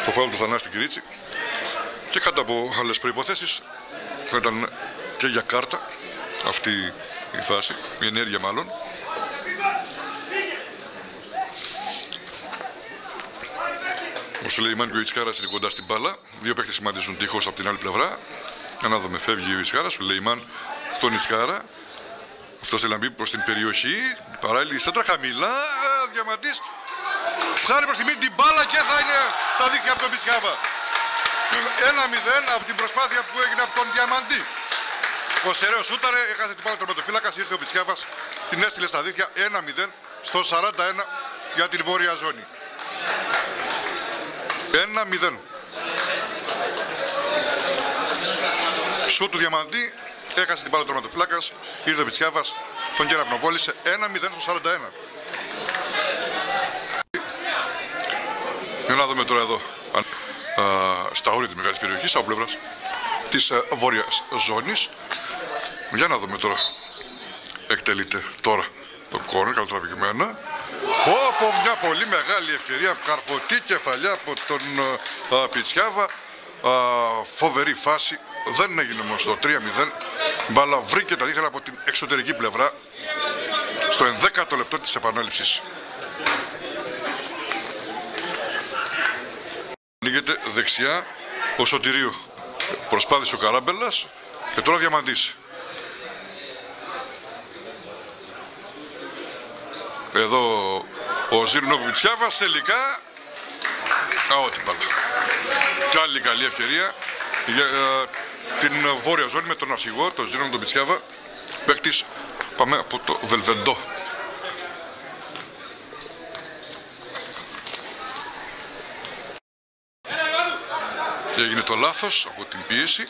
το φάουλ του Θανάση του Κυρίτσι και κάτω από άλλες προϋποθέσεις θα ήταν και για κάρτα αυτή η φάση, η ενέργεια μάλλον. Ο Σουλεϊμάν και ο Ιτσχάρας είναι κοντά στην μπάλα. Δύο παίκτες σημαντίζουν τείχος από την άλλη πλευρά. Να δούμε, φεύγει ο Ιτσχάρας, ο Σουλεϊμάν στον Ιτσχάρα. Αυτός θέλει να μπει προς την περιοχή. Παράλληλη σέντρα χαμηλά. Διαμαντής βγάλει προς τη μήνυ την μπάλα και θα είναι στα δίχτυα από τον Πιτσιάβα. 1-0 από την προσπάθεια που έγινε από τον Διαμαντή. Ο Σεραίος σούταρε, έχασε την μπάλα τερματοφύλακας, ήρθε ο Πιτσιάβας, την έστειλε στα δίχτυα. 1-0 στο 41 για την βόρεια ζώνη. 1-0. Σούτ του Διαμαντή, έχασε την μπάλα του τερματοφύλακας, ήρθε ο Πιτσιάβας, τον κεραυνοβόλησε. 1-0 στο 41. Για να δούμε τώρα εδώ, στα όρια της μεγάλης περιοχής, από πλευράς της βόρειας ζώνης. Για να δούμε τώρα, εκτελείται τώρα το κόρνερ, καλοτραβηγμένα. Από μια πολύ μεγάλη ευκαιρία, καρφωτή κεφαλιά από τον Πιτσιάβα. Φοβερή φάση, δεν έγινε όμως το 3-0. Μπάλα βρήκε τα δίχτυα από την εξωτερική πλευρά στο 11ο λεπτό της επανάληψης. Ανοίγεται δεξιά ο Σωτηρίου. Προσπάθησε ο Καράμπελας και τώρα Διαμαντής. Εδώ ο Ζήρνο Πιτσιάβας τελικά. Αότι μπάλα. Κι άλλη καλή ευκαιρία για την βόρεια ζώνη με τον αρχηγό, τον Ζήρνο τον Πιτσιάβα. Παίκτης, πάμε από το Βελβεντό. Και έγινε το λάθος από την πίεση.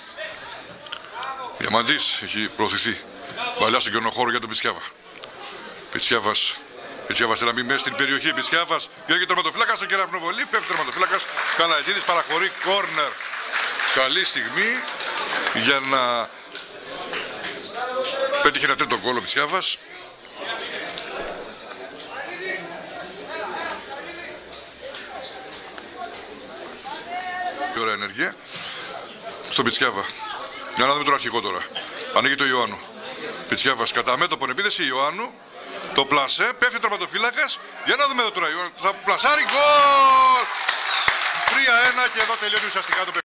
Διαμαντής έχει προωθηθεί. Παλιά στον κενοχώρο για τον Πιτσιάβα. Πιτσιάβας θέλει να μπει μέσα στην περιοχή. Πιτσιάβας βγαίνει τερματοφύλακας στον κεραυνοβολή. Πέφτει τερματοφύλακας. Καλαϊτζίδης παραχωρεί κόρνερ. Καλή στιγμή για να πέτυχε ένα τρίτο γκολ ο Πιτσιάβας. Ωραία ενέργεια στον Πιτσιάβα. Για να δούμε τον αρχικό τώρα. Ανοίγει το Ιωάννου. Πιτσιάβας κατά μέτωπον επίθεση Ιωάννου. Το πλασέ, πέφτει ο τερματοφύλακας. Για να δούμε εδώ τώρα. Θα πλασάρει γκολ! 3-1 και εδώ τελειώνει ουσιαστικά το παιχνίδι.